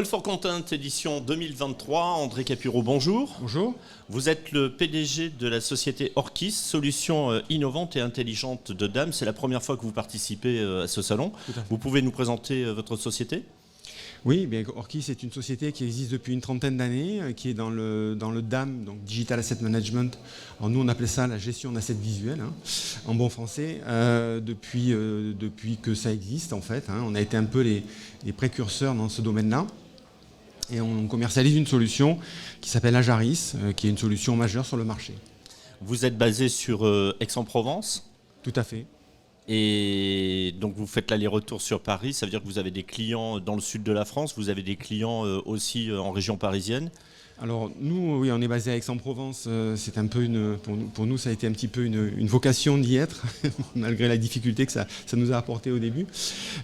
All for Content, édition 2023. André Capuro, bonjour. Bonjour. Vous êtes le PDG de la société Orkis, solution innovante et intelligente de dames. C'est la première fois que vous participez à ce salon. Vous pouvez nous présenter votre société ? Oui, bien, Orkis est une société qui existe depuis une trentaine d'années, qui est dans le DAM, donc Digital Asset Management. Alors nous, on appelait ça la gestion d'assets visuels, en bon français, depuis que ça existe, en fait. On a été un peu les précurseurs dans ce domaine-là. Et on commercialise une solution qui s'appelle Ajaris, qui est une solution majeure sur le marché. Vous êtes basé sur Aix-en-Provence ? Tout à fait. Et donc vous faites l'aller-retour sur Paris, ça veut dire que vous avez des clients dans le sud de la France, vous avez des clients aussi en région parisienne. Alors nous, oui, on est basé à Aix-en-Provence. C'est un peu pour nous, ça a été un petit peu une vocation d'y être, malgré la difficulté que ça nous a apporté au début.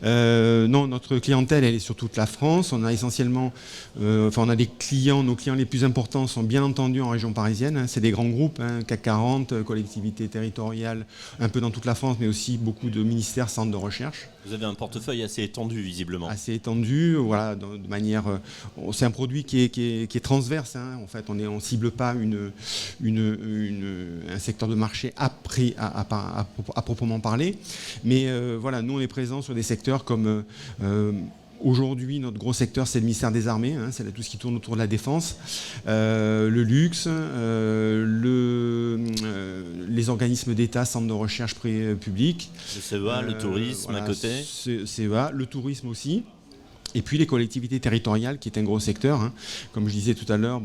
Non, notre clientèle, elle est sur toute la France. On a essentiellement, on a des clients. Nos clients les plus importants sont bien entendu en région parisienne. C'est des grands groupes, CAC 40, collectivités territoriales, un peu dans toute la France, mais aussi beaucoup de ministères, centres de recherche. Vous avez un portefeuille assez étendu, visiblement. Assez étendu, voilà, de manière. C'est un produit qui est transverse. En fait, on ne cible pas un secteur de marché à proprement parler. Mais voilà, nous, on est présents sur des secteurs comme. Aujourd'hui, notre gros secteur, c'est le ministère des Armées, c'est tout ce qui tourne autour de la défense, le luxe, les organismes d'État, centres de recherche publics. Le CEA, le tourisme à côté. CEA, le tourisme aussi. Et puis les collectivités territoriales, qui est un gros secteur, comme je disais tout à l'heure,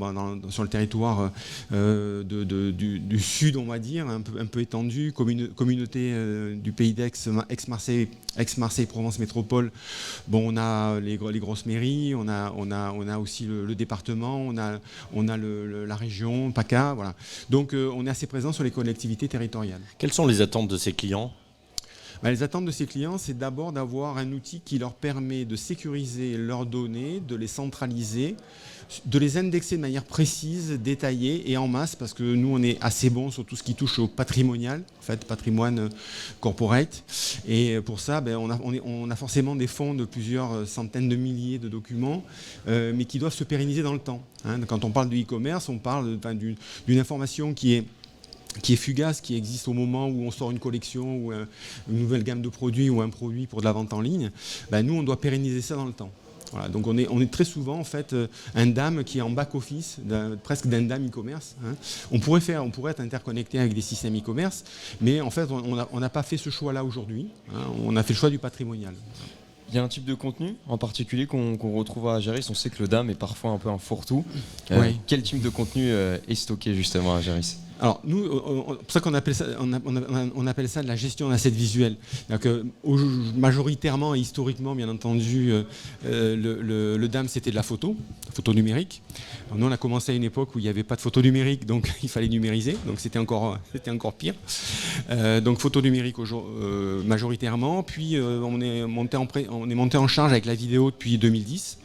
sur le territoire du sud, on va dire, un peu étendu, communauté du pays d'Aix, Aix-Marseille, Provence Métropole. On a les grosses mairies, on a aussi le département, on a la région, PACA, voilà. Donc on est assez présent sur les collectivités territoriales. Quelles sont les attentes de ces clients ? Les attentes de ces clients, c'est d'abord d'avoir un outil qui leur permet de sécuriser leurs données, de les centraliser, de les indexer de manière précise, détaillée et en masse, parce que nous, on est assez bon sur tout ce qui touche au patrimonial, en fait, patrimoine corporate. Et pour ça, on a forcément des fonds de plusieurs centaines de milliers de documents, mais qui doivent se pérenniser dans le temps. Quand on parle de e-commerce, on parle d'une information qui est fugace, qui existe au moment où on sort une collection ou une nouvelle gamme de produits ou un produit pour de la vente en ligne. Nous, on doit pérenniser ça dans le temps. Voilà, donc on est très souvent en fait un DAM qui est en back-office, presque d'un DAM e-commerce. On pourrait être interconnecté avec des systèmes e-commerce, mais en fait on n'a pas fait ce choix-là aujourd'hui. On a fait le choix du patrimonial. Il y a un type de contenu en particulier qu'on retrouve à Ajaris. On sait que le DAM est parfois un peu un fourre-tout. Oui. Quel type de contenu est stocké justement à Ajaris ? Alors nous, c'est pour ça qu'on appelle ça, on appelle ça de la gestion d'assets visuels. Majoritairement et historiquement, bien entendu, le DAM c'était de la photo numérique. Alors, nous on a commencé à une époque où il n'y avait pas de photo numérique, donc il fallait numériser, donc c'était encore pire. Donc photo numérique majoritairement, puis on est monté en charge avec la vidéo depuis 2010.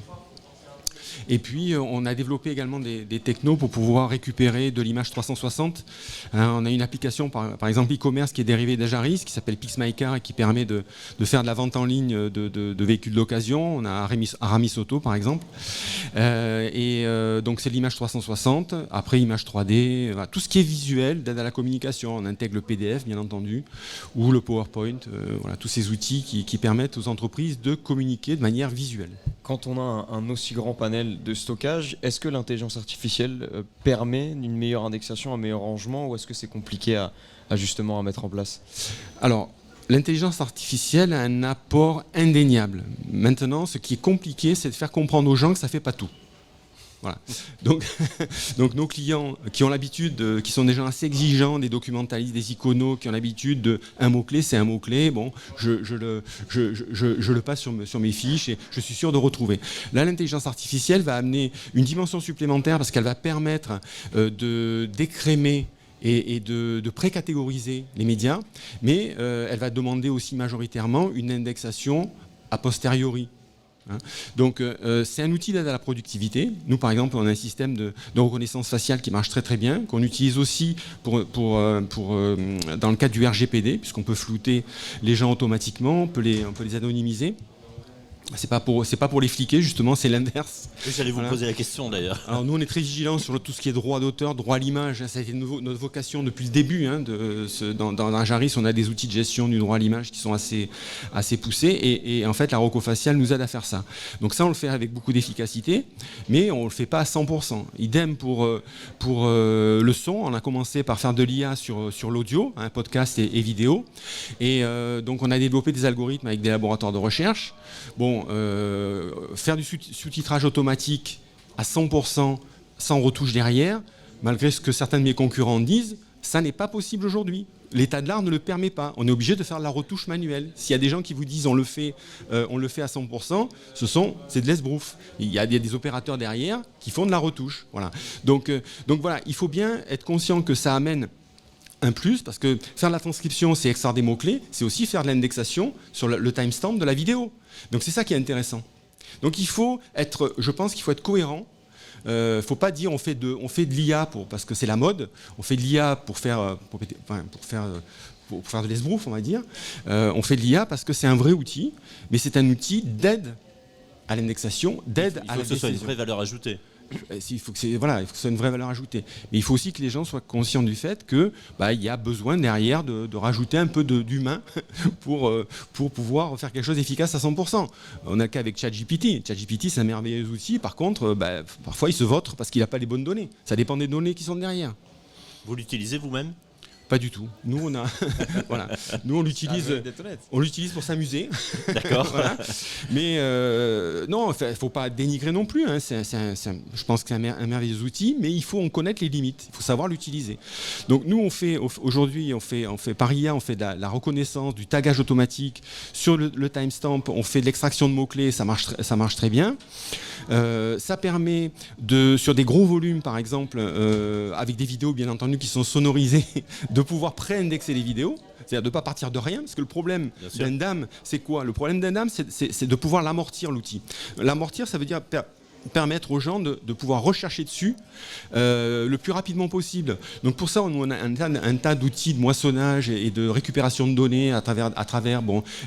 Et puis, on a développé également des technos pour pouvoir récupérer de l'image 360. On a une application, par exemple, e-commerce qui est dérivée d'Ajaris, qui s'appelle PixMyCar et qui permet de faire de la vente en ligne de véhicules d'occasion. On a Aramis Auto, par exemple. Donc, c'est l'image 360. Après, image 3D, voilà, tout ce qui est visuel, d'aide à la communication. On intègre le PDF, bien entendu, ou le PowerPoint. Voilà, tous ces outils qui permettent aux entreprises de communiquer de manière visuelle. Quand on a un aussi grand panel de stockage, est-ce que l'intelligence artificielle permet une meilleure indexation, un meilleur rangement, ou est-ce que c'est compliqué à justement à mettre en place ? Alors, l'intelligence artificielle a un apport indéniable. Maintenant, ce qui est compliqué, c'est de faire comprendre aux gens que ça ne fait pas tout. Voilà. Donc nos clients qui ont l'habitude, qui sont des gens assez exigeants, des documentalistes, des iconos, qui ont l'habitude de un mot-clé, c'est un mot-clé, bon, je le passe sur mes fiches et je suis sûr de retrouver. Là, l'intelligence artificielle va amener une dimension supplémentaire parce qu'elle va permettre d'écrémer et de pré-catégoriser les médias, mais elle va demander aussi majoritairement une indexation a posteriori. Donc c'est un outil d'aide à la productivité. Nous par exemple on a un système de reconnaissance faciale qui marche très très bien, qu'on utilise aussi dans le cadre du RGPD, puisqu'on peut flouter les gens automatiquement, on peut les anonymiser. C'est pas pour les fliquer, justement, c'est l'inverse. J'allais vous Voilà. poser la question d'ailleurs. Alors nous, on est très vigilants sur tout ce qui est droit d'auteur, droit à l'image. Ça a été notre vocation depuis le début. Dans Ajaris, on a des outils de gestion du droit à l'image qui sont assez poussés. Et en fait, la rocofaciale nous aide à faire ça. Donc ça, on le fait avec beaucoup d'efficacité, mais on ne le fait pas à 100%. Idem pour le son. On a commencé par faire de l'IA sur l'audio, podcast et vidéo. Et donc, on a développé des algorithmes avec des laboratoires de recherche. Bon, faire du sous-titrage automatique à 100% sans retouche derrière, malgré ce que certains de mes concurrents disent, ça n'est pas possible aujourd'hui. L'état de l'art ne le permet pas. On est obligé de faire de la retouche manuelle. S'il y a des gens qui vous disent on le fait à 100%, c'est de l'esbrouf. Il y a des opérateurs derrière qui font de la retouche. Voilà. Donc voilà, il faut bien être conscient que ça amène un plus, parce que faire de la transcription, c'est extraire des mots-clés, c'est aussi faire de l'indexation sur le timestamp de la vidéo. Donc c'est ça qui est intéressant. Donc je pense qu'il faut être cohérent. Faut pas dire on fait de l'IA parce que c'est la mode. On fait de l'IA pour faire de l'esbrouf, on va dire. On fait de l'IA parce que c'est un vrai outil, mais c'est un outil d'aide à l'indexation, d'aide à la décision. Il faut que ce soit une vraie valeur ajoutée. Il faut que ce soit une vraie valeur ajoutée. Mais il faut aussi que les gens soient conscients du fait que il y a besoin derrière de rajouter un peu d'humain pour pouvoir faire quelque chose d'efficace à 100%. On n'a qu'avec ChatGPT. ChatGPT, c'est un merveilleux outil. Par contre, parfois, il se vautre parce qu'il n'a pas les bonnes données. Ça dépend des données qui sont derrière. Vous l'utilisez vous-même ? Pas du tout. Nous, on l'utilise pour s'amuser. D'accord. Voilà. Mais non, il ne faut pas dénigrer non plus. Je pense que c'est un merveilleux outil, mais il faut en connaître les limites. Il faut savoir l'utiliser. Donc nous, aujourd'hui, on fait par IA, on fait de la reconnaissance, du tagage automatique sur le timestamp. On fait de l'extraction de mots-clés, ça marche très bien. Ça permet sur des gros volumes, par exemple, avec des vidéos bien entendu qui sont sonorisées, de pouvoir pré-indexer les vidéos, c'est-à-dire de ne pas partir de rien, parce que le problème d'un DAM, c'est quoi ? Le problème d'un DAM, c'est de pouvoir l'amortir, l'outil. L'amortir, ça veut dire permettre aux gens de pouvoir rechercher dessus le plus rapidement possible. Donc pour ça, on a un tas d'outils de moissonnage et de récupération de données à travers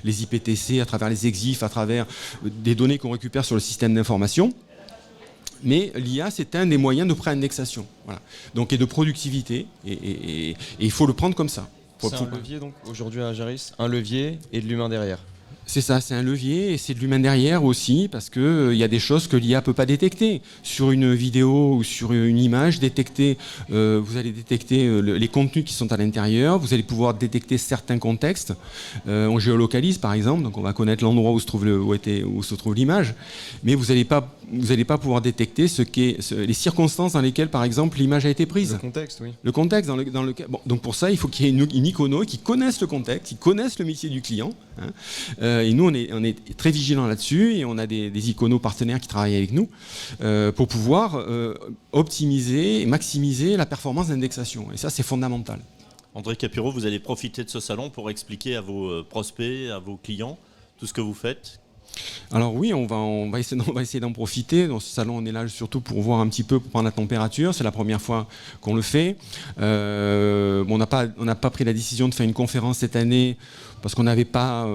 les IPTC, à travers les EXIF, à travers des données qu'on récupère sur le système d'information. Mais l'IA, c'est un des moyens de pré-indexation, voilà. Donc, et de productivité, et il faut le prendre comme ça. C'est un levier donc aujourd'hui à Ajaris, un levier et de l'humain derrière. C'est ça, c'est un levier et c'est de l'humain derrière aussi, parce qu'il y a des choses que l'IA ne peut pas détecter. Sur une vidéo ou sur une image, vous allez détecter les contenus qui sont à l'intérieur, vous allez pouvoir détecter certains contextes. On géolocalise par exemple, donc on va connaître l'endroit où se trouve l'image, mais vous n'allez pas pouvoir détecter les circonstances dans lesquelles par exemple l'image a été prise. Le contexte, oui. Le contexte dans lequel. Bon, donc pour ça, il faut qu'il y ait une icono qui connaisse le contexte, qui connaisse le métier du client. Et nous, on est très vigilants là-dessus et on a des iconos partenaires qui travaillent avec nous pour pouvoir optimiser et maximiser la performance d'indexation. Et ça, c'est fondamental. André Capuro, vous allez profiter de ce salon pour expliquer à vos prospects, à vos clients, tout ce que vous faites. Alors oui, on va essayer d'en profiter. Dans ce salon, on est là surtout pour voir un petit peu, pour prendre la température. C'est la première fois qu'on le fait. On n'a pas pris la décision de faire une conférence cette année parce qu'on n'avait pas,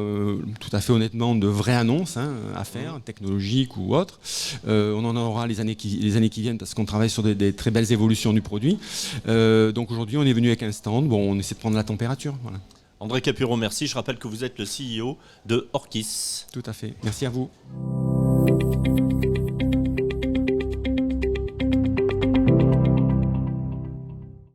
tout à fait honnêtement, de vraies annonces à faire, technologiques ou autres. On en aura les années qui viennent parce qu'on travaille sur des très belles évolutions du produit. Donc aujourd'hui, on est venu avec un stand. Bon, on essaie de prendre la température. Voilà. André Capuro, merci. Je rappelle que vous êtes le CEO de Orkis. Tout à fait. Merci à vous.